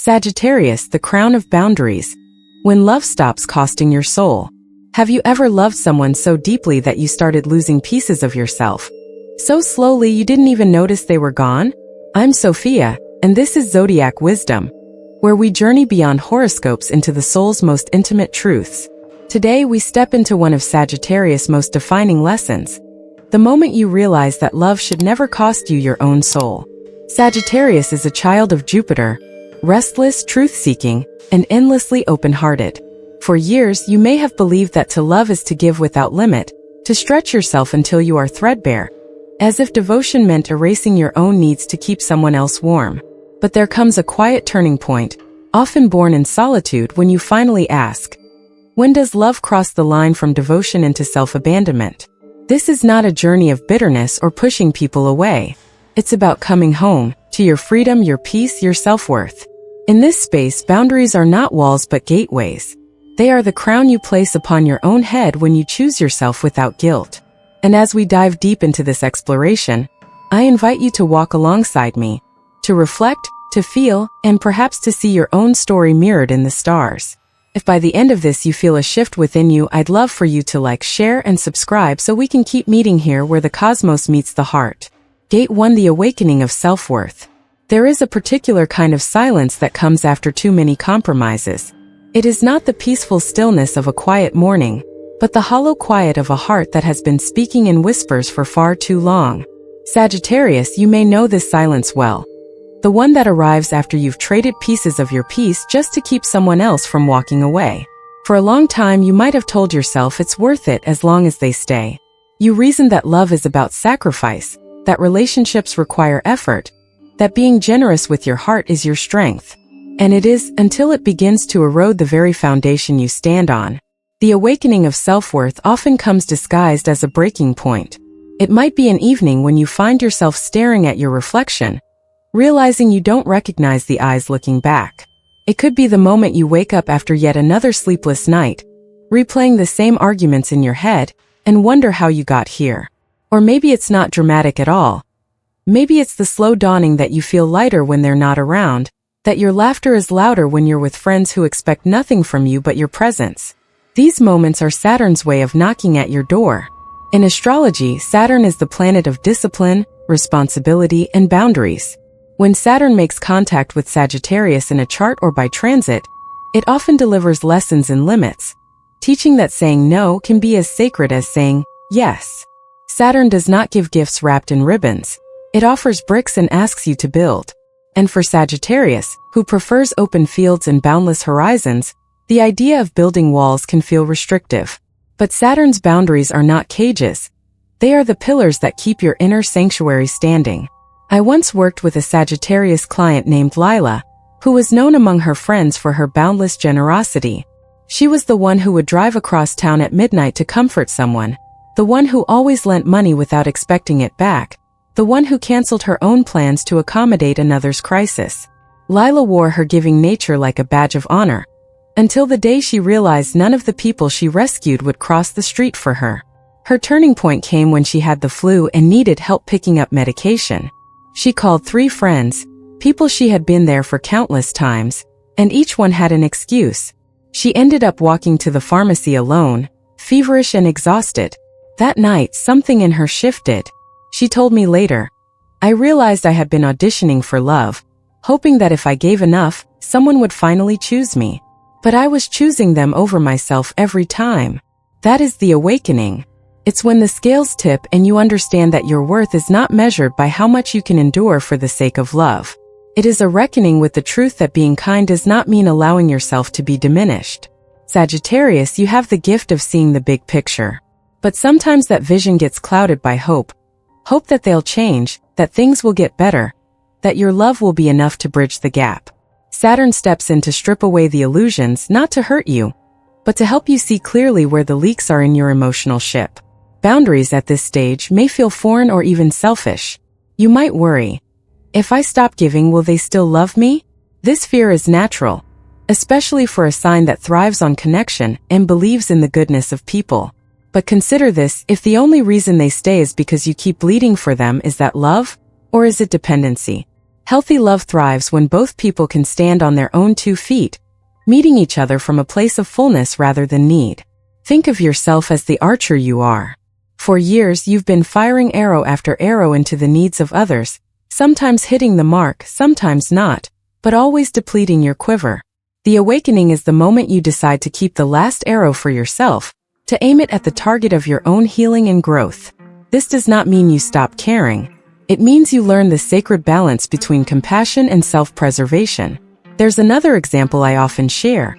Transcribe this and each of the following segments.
Sagittarius, the crown of boundaries. When love stops costing your soul. Have you ever loved someone so deeply that you started losing pieces of yourself? So slowly you didn't even notice they were gone? I'm Sophia, and this is Zodiac Wisdom, where we journey beyond horoscopes into the soul's most intimate truths. Today we step into one of Sagittarius' most defining lessons. The moment you realize that love should never cost you your own soul. Sagittarius is a child of Jupiter, restless, truth-seeking, and endlessly open-hearted. For years, you may have believed that to love is to give without limit, to stretch yourself until you are threadbare, as if devotion meant erasing your own needs to keep someone else warm. But there comes a quiet turning point, often born in solitude, when you finally ask, when does love cross the line from devotion into self-abandonment? This is not a journey of bitterness or pushing people away. It's about coming home, to your freedom, your peace, your self-worth. In this space, boundaries are not walls but gateways. They are the crown you place upon your own head when you choose yourself without guilt. And as we dive deep into this exploration, I invite you to walk alongside me, to reflect, to feel, and perhaps to see your own story mirrored in the stars. If by the end of this you feel a shift within you, I'd love for you to like, share, and subscribe so we can keep meeting here where the cosmos meets the heart. Gate 1: The Awakening of Self-Worth. There is a particular kind of silence that comes after too many compromises. It is not the peaceful stillness of a quiet morning, but the hollow quiet of a heart that has been speaking in whispers for far too long. Sagittarius, you may know this silence well. The one that arrives after you've traded pieces of your peace just to keep someone else from walking away. For a long time you might have told yourself it's worth it as long as they stay. You reasoned that love is about sacrifice, that relationships require effort, that being generous with your heart is your strength. And it is, until it begins to erode the very foundation you stand on. The awakening of self-worth often comes disguised as a breaking point. It might be an evening when you find yourself staring at your reflection, realizing you don't recognize the eyes looking back. It could be the moment you wake up after yet another sleepless night, replaying the same arguments in your head, and wonder how you got here. Or maybe it's not dramatic at all. Maybe it's the slow dawning that you feel lighter when they're not around, that your laughter is louder when you're with friends who expect nothing from you but your presence. These moments are Saturn's way of knocking at your door. In astrology, Saturn is the planet of discipline, responsibility, and boundaries. When Saturn makes contact with Sagittarius in a chart or by transit, it often delivers lessons in limits, teaching that saying no can be as sacred as saying yes. Saturn does not give gifts wrapped in ribbons. It offers bricks and asks you to build. And for Sagittarius, who prefers open fields and boundless horizons, the idea of building walls can feel restrictive. But Saturn's boundaries are not cages. They are the pillars that keep your inner sanctuary standing. I once worked with a Sagittarius client named Lila, who was known among her friends for her boundless generosity. She was the one who would drive across town at midnight to comfort someone, the one who always lent money without expecting it back, the one who canceled her own plans to accommodate another's crisis. Lila wore her giving nature like a badge of honor, until the day she realized none of the people she rescued would cross the street for her. Her turning point came when she had the flu and needed help picking up medication. She called 3 friends, people she had been there for countless times, and each one had an excuse. She ended up walking to the pharmacy alone, feverish and exhausted. That night, something in her shifted. She told me later, I realized I had been auditioning for love, hoping that if I gave enough, someone would finally choose me. But I was choosing them over myself every time. That is the awakening. It's when the scales tip and you understand that your worth is not measured by how much you can endure for the sake of love. It is a reckoning with the truth that being kind does not mean allowing yourself to be diminished. Sagittarius, you have the gift of seeing the big picture. But sometimes that vision gets clouded by hope. Hope that they'll change, that things will get better, that your love will be enough to bridge the gap. Saturn steps in to strip away the illusions, not to hurt you, but to help you see clearly where the leaks are in your emotional ship. Boundaries at this stage may feel foreign or even selfish. You might worry, if I stop giving, will they still love me? This fear is natural, especially for a sign that thrives on connection and believes in the goodness of people. But consider this, if the only reason they stay is because you keep bleeding for them, is that love, or is it dependency? Healthy love thrives when both people can stand on their own 2 feet, meeting each other from a place of fullness rather than need. Think of yourself as the archer you are. For years you've been firing arrow after arrow into the needs of others, sometimes hitting the mark, sometimes not, but always depleting your quiver. The awakening is the moment you decide to keep the last arrow for yourself, to aim it at the target of your own healing and growth. This does not mean you stop caring. It means you learn the sacred balance between compassion and self-preservation. There's another example I often share.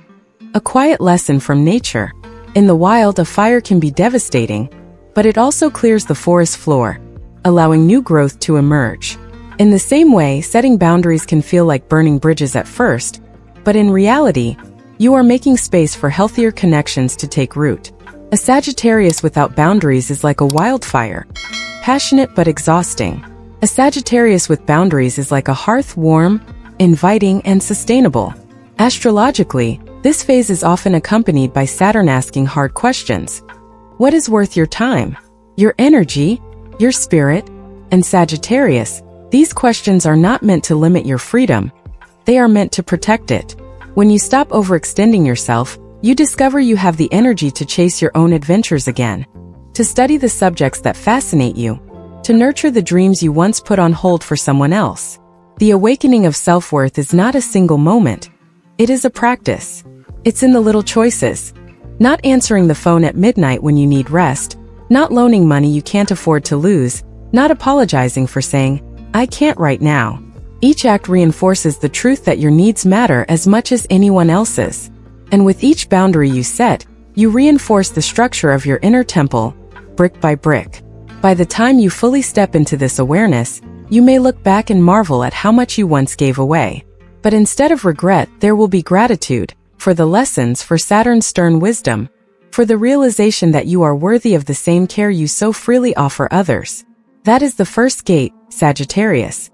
A quiet lesson from nature. In the wild, a fire can be devastating, but it also clears the forest floor, allowing new growth to emerge. In the same way, setting boundaries can feel like burning bridges at first, but in reality, you are making space for healthier connections to take root. A Sagittarius without boundaries is like a wildfire, passionate but exhausting. A Sagittarius with boundaries is like a hearth, warm, inviting, and sustainable. Astrologically, this phase is often accompanied by Saturn asking hard questions. What is worth your time, your energy, your spirit? And Sagittarius, these questions are not meant to limit your freedom. They are meant to protect it. When you stop overextending yourself, you discover you have the energy to chase your own adventures again, to study the subjects that fascinate you, to nurture the dreams you once put on hold for someone else. The awakening of self-worth is not a single moment. It is a practice. It's in the little choices. Not answering the phone at midnight when you need rest, not loaning money you can't afford to lose, not apologizing for saying, "I can't right now." Each act reinforces the truth that your needs matter as much as anyone else's. And with each boundary you set, you reinforce the structure of your inner temple, brick by brick. By the time you fully step into this awareness, you may look back and marvel at how much you once gave away. But instead of regret, there will be gratitude for the lessons, for Saturn's stern wisdom, for the realization that you are worthy of the same care you so freely offer others. That is the first gate, Sagittarius.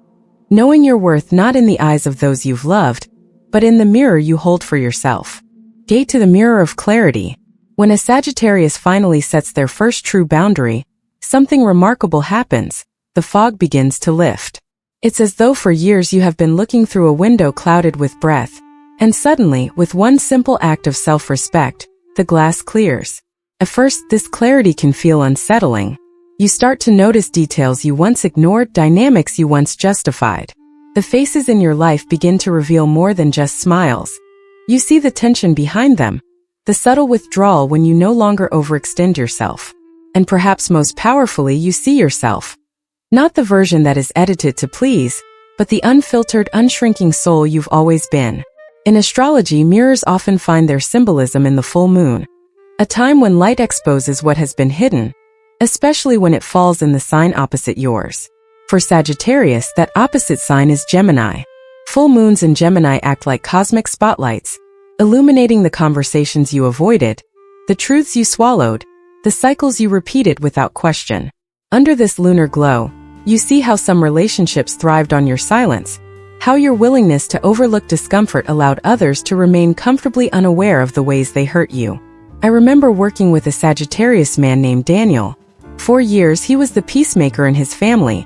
Knowing your worth not in the eyes of those you've loved, but in the mirror you hold for yourself. Gate to the mirror of clarity. When a Sagittarius finally sets their first true boundary, something remarkable happens. The fog begins to lift. It's as though for years you have been looking through a window clouded with breath, and suddenly, with one simple act of self-respect, the glass clears. At first, this clarity can feel unsettling. You start to notice details you once ignored, dynamics you once justified. The faces in your life begin to reveal more than just smiles. You see the tension behind them, the subtle withdrawal when you no longer overextend yourself. And perhaps most powerfully, you see yourself. Not the version that is edited to please, but the unfiltered, unshrinking soul you've always been. In astrology, mirrors often find their symbolism in the full moon, a time when light exposes what has been hidden, especially when it falls in the sign opposite yours. For Sagittarius, that opposite sign is Gemini. Full moons in Gemini act like cosmic spotlights, illuminating the conversations you avoided, the truths you swallowed, the cycles you repeated without question. Under this lunar glow, you see how some relationships thrived on your silence, how your willingness to overlook discomfort allowed others to remain comfortably unaware of the ways they hurt you. I remember working with a Sagittarius man named Daniel. For years, he was the peacemaker in his family,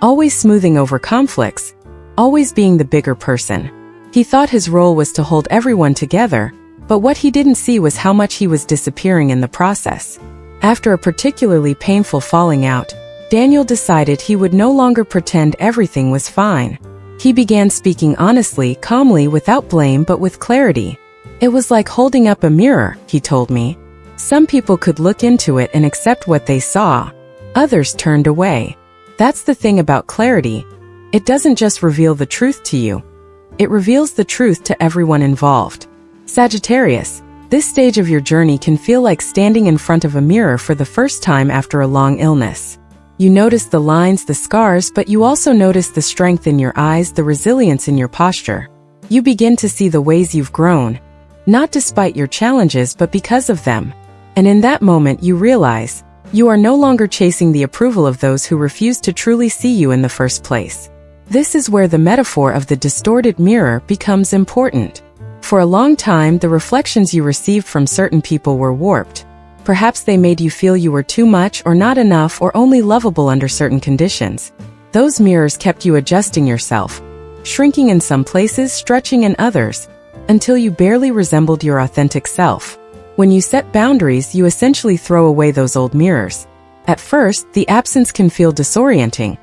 always smoothing over conflicts, always being the bigger person. He thought his role was to hold everyone together, but what he didn't see was how much he was disappearing in the process. After a particularly painful falling out, Daniel decided he would no longer pretend everything was fine. He began speaking honestly, calmly, without blame but with clarity. It was like holding up a mirror, he told me. Some people could look into it and accept what they saw. Others turned away. That's the thing about clarity. It doesn't just reveal the truth to you. It reveals the truth to everyone involved. Sagittarius, this stage of your journey can feel like standing in front of a mirror for the first time after a long illness. You notice the lines, the scars, but you also notice the strength in your eyes, the resilience in your posture. You begin to see the ways you've grown, not despite your challenges but because of them. And in that moment you realize, you are no longer chasing the approval of those who refuse to truly see you in the first place. This is where the metaphor of the distorted mirror becomes important. For a long time, the reflections you received from certain people were warped. Perhaps they made you feel you were too much or not enough or only lovable under certain conditions. Those mirrors kept you adjusting yourself, shrinking in some places, stretching in others, until you barely resembled your authentic self. When you set boundaries, you essentially throw away those old mirrors. At first, the absence can feel disorienting,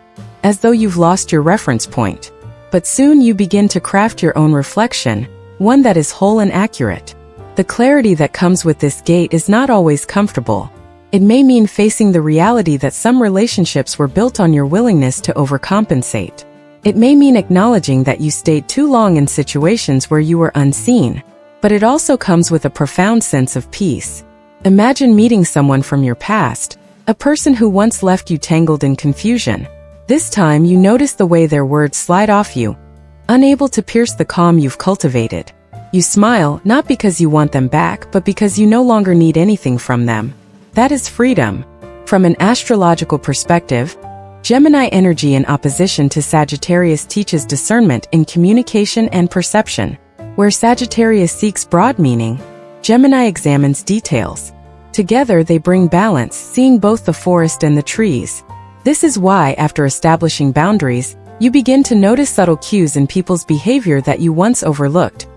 as though you've lost your reference point. But soon you begin to craft your own reflection, one that is whole and accurate. The clarity that comes with this gate is not always comfortable. It may mean facing the reality that some relationships were built on your willingness to overcompensate. It may mean acknowledging that you stayed too long in situations where you were unseen. But it also comes with a profound sense of peace. Imagine meeting someone from your past, a person who once left you tangled in confusion. This time you notice the way their words slide off you, unable to pierce the calm you've cultivated. You smile, not because you want them back, but because you no longer need anything from them. That is freedom. From an astrological perspective, Gemini energy in opposition to Sagittarius teaches discernment in communication and perception. Where Sagittarius seeks broad meaning, Gemini examines details. Together they bring balance, seeing both the forest and the trees. This is why, after establishing boundaries, you begin to notice subtle cues in people's behavior that you once overlooked.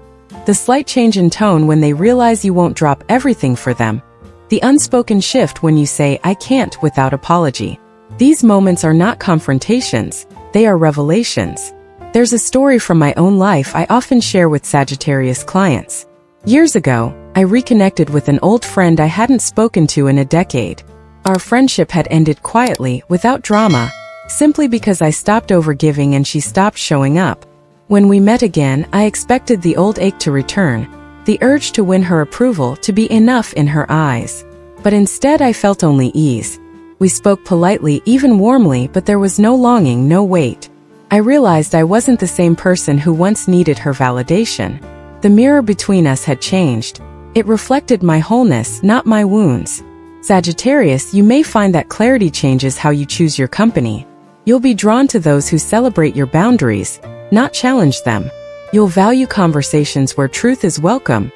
The slight change in tone when they realize you won't drop everything for them. The unspoken shift when you say, "I can't," without apology. These moments are not confrontations, they are revelations. There's a story from my own life I often share with Sagittarius clients. Years ago, I reconnected with an old friend I hadn't spoken to in a decade. Our friendship had ended quietly, without drama, simply because I stopped overgiving and she stopped showing up. When we met again, I expected the old ache to return, the urge to win her approval, to be enough in her eyes. But instead I felt only ease. We spoke politely, even warmly, but there was no longing, no weight. I realized I wasn't the same person who once needed her validation. The mirror between us had changed. It reflected my wholeness, not my wounds. Sagittarius, you may find that clarity changes how you choose your company. You'll be drawn to those who celebrate your boundaries, not challenge them. You'll value conversations where truth is welcome,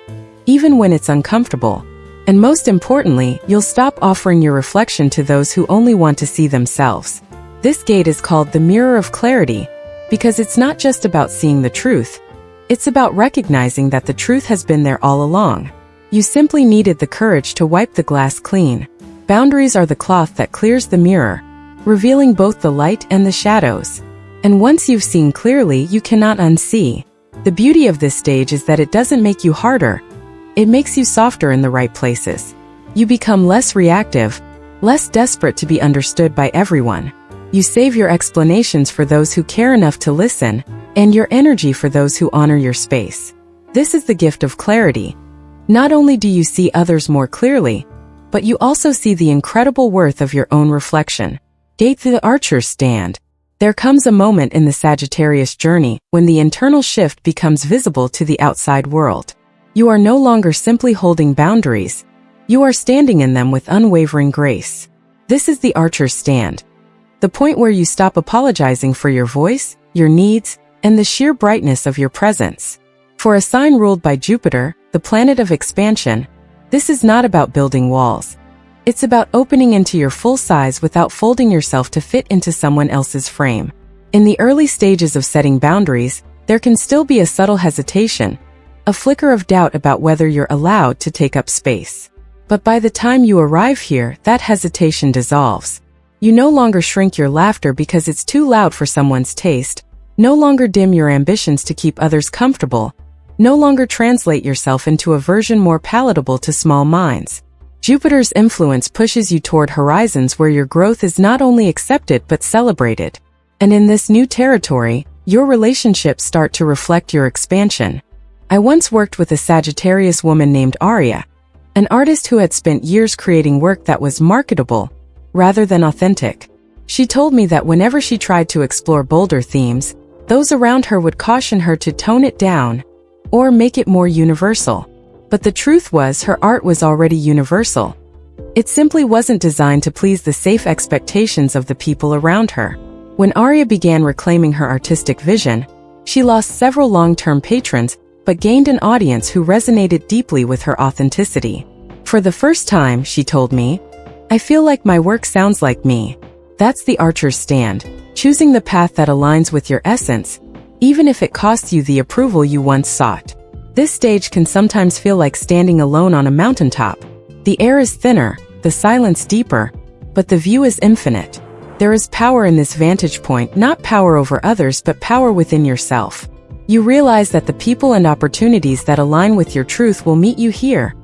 even when it's uncomfortable. And most importantly, you'll stop offering your reflection to those who only want to see themselves. This gate is called the Mirror of Clarity, because it's not just about seeing the truth. It's about recognizing that the truth has been there all along. You simply needed the courage to wipe the glass clean. Boundaries are the cloth that clears the mirror, revealing both the light and the shadows. And once you've seen clearly, you cannot unsee. The beauty of this stage is that it doesn't make you harder. It makes you softer in the right places. You become less reactive, less desperate to be understood by everyone. You save your explanations for those who care enough to listen, and your energy for those who honor your space. This is the gift of clarity. Not only do you see others more clearly, but you also see the incredible worth of your own reflection. Gate the Archer's Stand. There comes a moment in the Sagittarius journey when the internal shift becomes visible to the outside world. You are no longer simply holding boundaries. You are standing in them with unwavering grace. This is the Archer's Stand. The point where you stop apologizing for your voice, your needs, and the sheer brightness of your presence. For a sign ruled by Jupiter, the planet of expansion, this is not about building walls. It's about opening into your full size without folding yourself to fit into someone else's frame. In the early stages of setting boundaries, there can still be a subtle hesitation, a flicker of doubt about whether you're allowed to take up space. But by the time you arrive here, that hesitation dissolves. You no longer shrink your laughter because it's too loud for someone's taste, no longer dim your ambitions to keep others comfortable, no longer translate yourself into a version more palatable to small minds. Jupiter's influence pushes you toward horizons where your growth is not only accepted but celebrated. And in this new territory, your relationships start to reflect your expansion. I once worked with a Sagittarius woman named Arya, an artist who had spent years creating work that was marketable, rather than authentic. She told me that whenever she tried to explore bolder themes, those around her would caution her to tone it down, or make it more universal. But the truth was, her art was already universal. It simply wasn't designed to please the safe expectations of the people around her. When Arya began reclaiming her artistic vision, she lost several long-term patrons, but gained an audience who resonated deeply with her authenticity. For the first time, she told me, I feel like my work sounds like me. That's the Archer's Stand, choosing the path that aligns with your essence, even if it costs you the approval you once sought. This stage can sometimes feel like standing alone on a mountaintop. The air is thinner, the silence deeper, but the view is infinite. There is power in this vantage point, not power over others, but power within yourself. You realize that the people and opportunities that align with your truth will meet you here,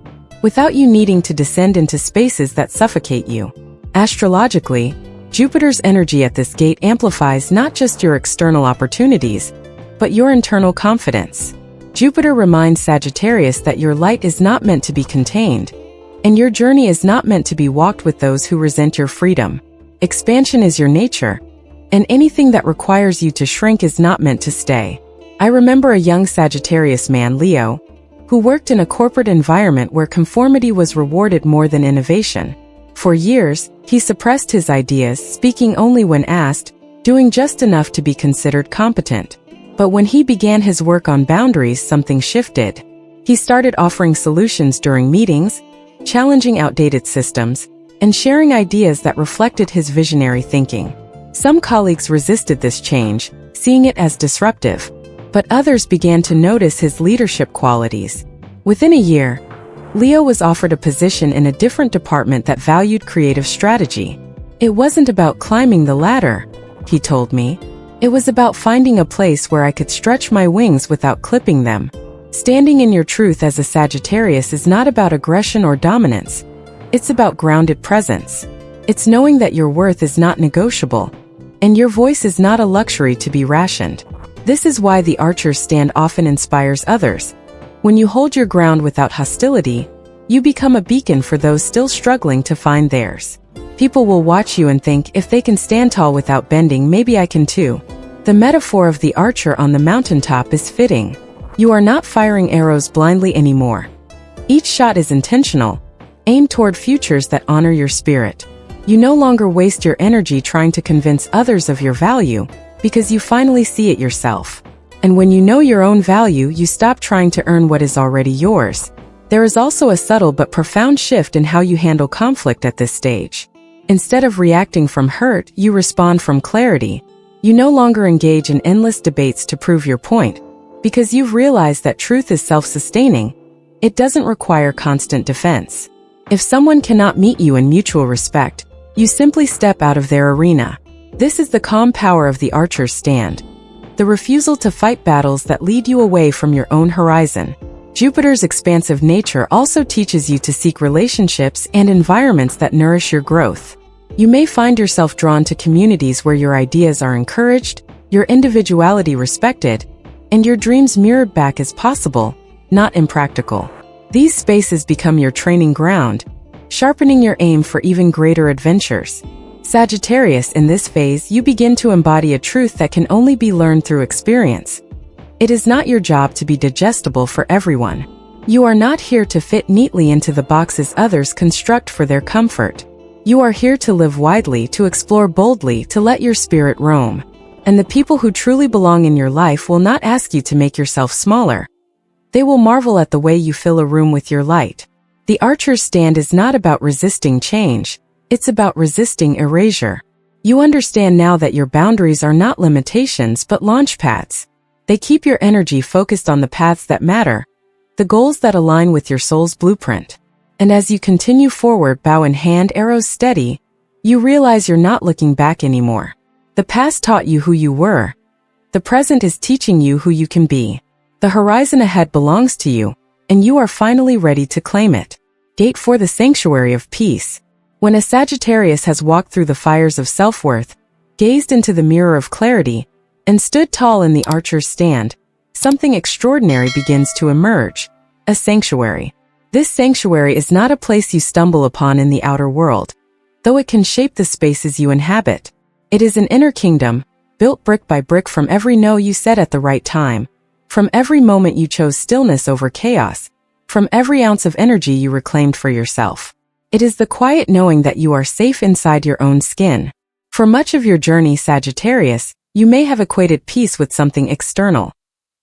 without you needing to descend into spaces that suffocate you. Astrologically, Jupiter's energy at this gate amplifies not just your external opportunities, but your internal confidence. Jupiter reminds Sagittarius that your light is not meant to be contained, and your journey is not meant to be walked with those who resent your freedom. Expansion is your nature, and anything that requires you to shrink is not meant to stay. I remember a young Sagittarius man, Leo, who worked in a corporate environment where conformity was rewarded more than innovation. For years, he suppressed his ideas, speaking only when asked, doing just enough to be considered competent. But when he began his work on boundaries, something shifted. He started offering solutions during meetings, challenging outdated systems, and sharing ideas that reflected his visionary thinking. Some colleagues resisted this change, seeing it as disruptive, but others began to notice his leadership qualities. Within a year, Leo was offered a position in a different department that valued creative strategy. It wasn't about climbing the ladder, he told me. It was about finding a place where I could stretch my wings without clipping them. Standing in your truth as a Sagittarius is not about aggression or dominance. It's about grounded presence. It's knowing that your worth is not negotiable, and your voice is not a luxury to be rationed. This is why the Archer's stand often inspires others. When you hold your ground without hostility, you become a beacon for those still struggling to find theirs. People will watch you and think, if they can stand tall without bending, maybe I can too. The metaphor of the archer on the mountaintop is fitting. You are not firing arrows blindly anymore. Each shot is intentional, aimed toward futures that honor your spirit. You no longer waste your energy trying to convince others of your value, because you finally see it yourself. And when you know your own value, you stop trying to earn what is already yours. There is also a subtle but profound shift in how you handle conflict at this stage. Instead of reacting from hurt, you respond from clarity. You no longer engage in endless debates to prove your point, because you've realized that truth is self-sustaining. It doesn't require constant defense. If someone cannot meet you in mutual respect, you simply step out of their arena. This is the calm power of the Archer's stand. The refusal to fight battles that lead you away from your own horizon. Jupiter's expansive nature also teaches you to seek relationships and environments that nourish your growth. You may find yourself drawn to communities where your ideas are encouraged, your individuality respected, and your dreams mirrored back as possible, not impractical. These spaces become your training ground, sharpening your aim for even greater adventures. Sagittarius, in this phase, you begin to embody a truth that can only be learned through experience. It is not your job to be digestible for everyone. You are not here to fit neatly into the boxes others construct for their comfort. You are here to live widely, to explore boldly, to let your spirit roam. And the people who truly belong in your life will not ask you to make yourself smaller. They will marvel at the way you fill a room with your light. The Archer's stand is not about resisting change. It's about resisting erasure. You understand now that your boundaries are not limitations but launch pads. They keep your energy focused on the paths that matter, the goals that align with your soul's blueprint. And as you continue forward, bow in hand, arrows steady, you realize you're not looking back anymore. The past taught you who you were. The present is teaching you who you can be. The horizon ahead belongs to you, and you are finally ready to claim it. Gate for the sanctuary of peace. When a Sagittarius has walked through the fires of self-worth, gazed into the mirror of clarity, and stood tall in the Archer's stand, something extraordinary begins to emerge. A sanctuary. This sanctuary is not a place you stumble upon in the outer world, though it can shape the spaces you inhabit. It is an inner kingdom, built brick by brick from every no you said at the right time, from every moment you chose stillness over chaos, from every ounce of energy you reclaimed for yourself. It is the quiet knowing that you are safe inside your own skin. For much of your journey, Sagittarius, you may have equated peace with something external.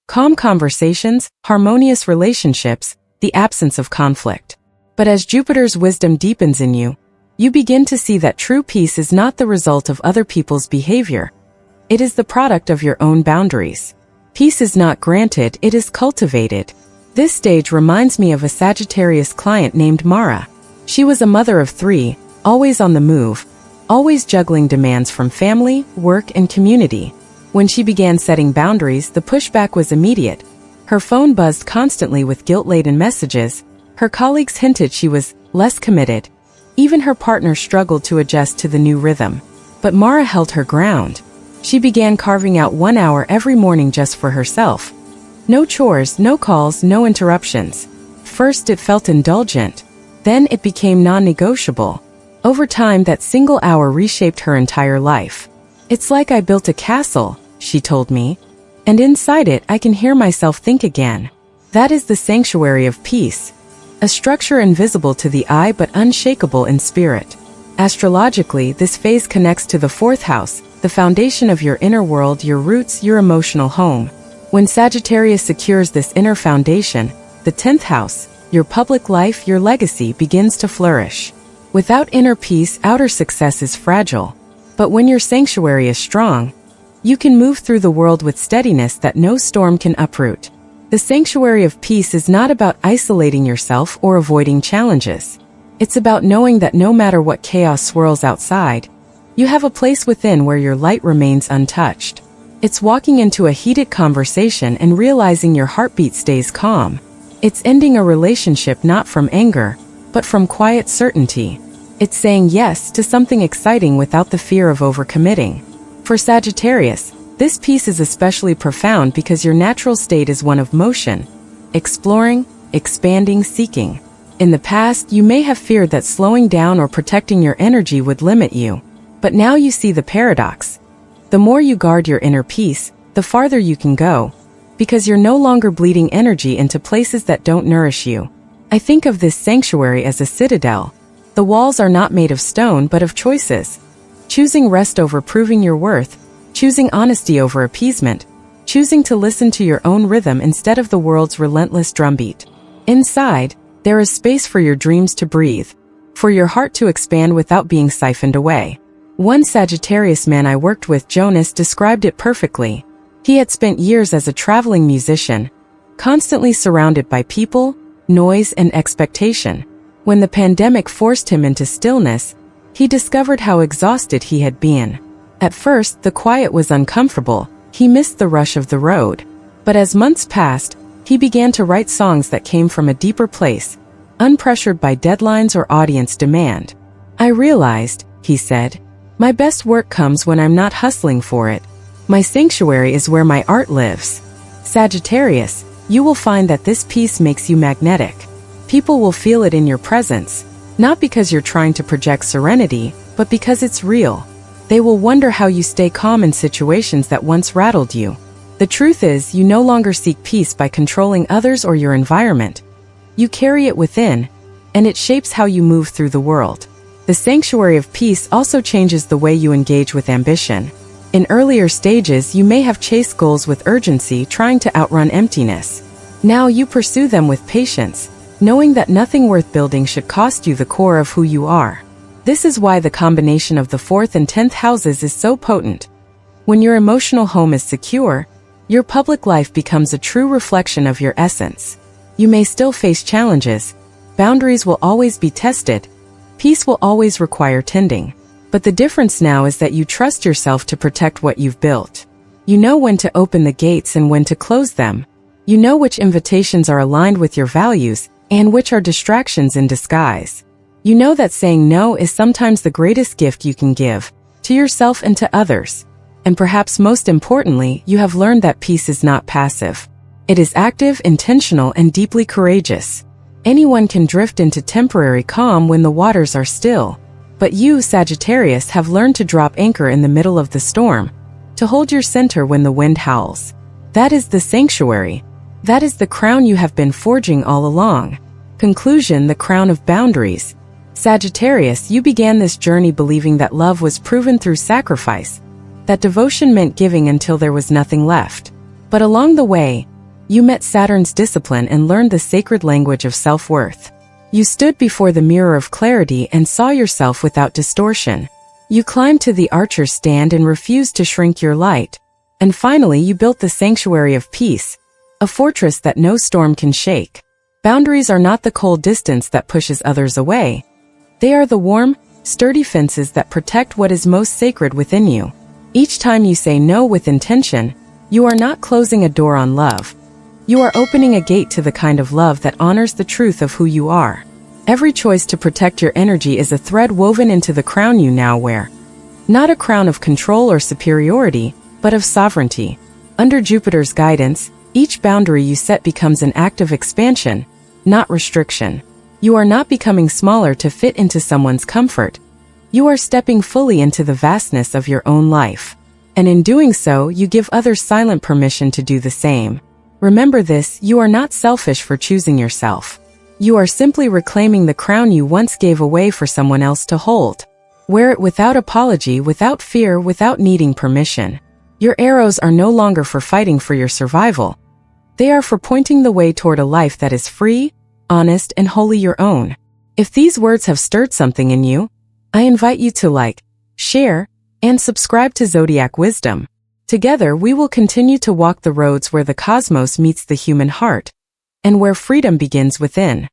Calm conversations, harmonious relationships, the absence of conflict. But as Jupiter's wisdom deepens in you, you begin to see that true peace is not the result of other people's behavior. It is the product of your own boundaries. Peace is not granted, it is cultivated. This stage reminds me of a Sagittarius client named Mara. She was a mother of 3, always on the move, always juggling demands from family, work, and community. When she began setting boundaries, the pushback was immediate. Her phone buzzed constantly with guilt-laden messages. Her colleagues hinted she was less committed. Even her partner struggled to adjust to the new rhythm. But Mara held her ground. She began carving out 1 hour every morning just for herself. No chores, no calls, no interruptions. First it felt indulgent. Then it became non-negotiable. Over time, that single hour reshaped her entire life. "It's like I built a castle," she told me. "And inside it, I can hear myself think again." That is the sanctuary of peace. A structure invisible to the eye but unshakable in spirit. Astrologically, this phase connects to the 4th house, the foundation of your inner world, your roots, your emotional home. When Sagittarius secures this inner foundation, the 10th house, your public life, your legacy, begins to flourish. Without inner peace, outer success is fragile. But when your sanctuary is strong, you can move through the world with steadiness that no storm can uproot. The sanctuary of peace is not about isolating yourself or avoiding challenges. It's about knowing that no matter what chaos swirls outside, you have a place within where your light remains untouched. It's walking into a heated conversation and realizing your heartbeat stays calm. It's ending a relationship not from anger, but from quiet certainty. It's saying yes to something exciting without the fear of overcommitting. For Sagittarius, this peace is especially profound because your natural state is one of motion, exploring, expanding, seeking. In the past, you may have feared that slowing down or protecting your energy would limit you. But now you see the paradox. The more you guard your inner peace, the farther you can go, because you're no longer bleeding energy into places that don't nourish you. I think of this sanctuary as a citadel. The walls are not made of stone but of choices. Choosing rest over proving your worth, choosing honesty over appeasement, choosing to listen to your own rhythm instead of the world's relentless drumbeat. Inside, there is space for your dreams to breathe, for your heart to expand without being siphoned away. One Sagittarius man I worked with, Jonas, described it perfectly. He had spent years as a traveling musician, constantly surrounded by people, noise, and expectation. When the pandemic forced him into stillness, he discovered how exhausted he had been. At first, the quiet was uncomfortable. He missed the rush of the road. But as months passed, he began to write songs that came from a deeper place, unpressured by deadlines or audience demand. "I realized," he said, "my best work comes when I'm not hustling for it. My sanctuary is where my art lives." Sagittarius, you will find that this peace makes you magnetic. People will feel it in your presence, not because you're trying to project serenity, but because it's real. They will wonder how you stay calm in situations that once rattled you. The truth is, you no longer seek peace by controlling others or your environment. You carry it within, and it shapes how you move through the world. The sanctuary of peace also changes the way you engage with ambition. In earlier stages, you may have chased goals with urgency, trying to outrun emptiness. Now you pursue them with patience, knowing that nothing worth building should cost you the core of who you are. This is why the combination of the 4th and 10th houses is so potent. When your emotional home is secure, your public life becomes a true reflection of your essence. You may still face challenges, boundaries will always be tested, peace will always require tending. But the difference now is that you trust yourself to protect what you've built. You know when to open the gates and when to close them. You know which invitations are aligned with your values and which are distractions in disguise. You know that saying no is sometimes the greatest gift you can give, to yourself and to others. And perhaps most importantly, you have learned that peace is not passive. It is active, intentional, and deeply courageous. Anyone can drift into temporary calm when the waters are still. But you, Sagittarius, have learned to drop anchor in the middle of the storm, to hold your center when the wind howls. That is the sanctuary. That is the crown you have been forging all along. Conclusion: the crown of boundaries. Sagittarius, you began this journey believing that love was proven through sacrifice, that devotion meant giving until there was nothing left. But along the way, you met Saturn's discipline and learned the sacred language of self-worth. You stood before the mirror of clarity and saw yourself without distortion. You climbed to the archer's stand and refused to shrink your light, And finally, you built the sanctuary of peace, a fortress that no storm can shake. Boundaries are not the cold distance that pushes others away. They are the warm, sturdy fences that protect what is most sacred within you. Each time you say no with intention, you are not closing a door on love. You are opening a gate to the kind of love that honors the truth of who you are. Every choice to protect your energy is a thread woven into the crown you now wear. Not a crown of control or superiority, but of sovereignty. Under Jupiter's guidance, each boundary you set becomes an act of expansion, not restriction. You are not becoming smaller to fit into someone's comfort. You are stepping fully into the vastness of your own life. And in doing so, you give others silent permission to do the same. Remember this, you are not selfish for choosing yourself. You are simply reclaiming the crown you once gave away for someone else to hold. Wear it without apology, without fear, without needing permission. Your arrows are no longer for fighting for your survival. They are for pointing the way toward a life that is free, honest, and wholly your own. If these words have stirred something in you, I invite you to like, share, and subscribe to Zodiac Wisdom. Together, we will continue to walk the roads where the cosmos meets the human heart, and where freedom begins within.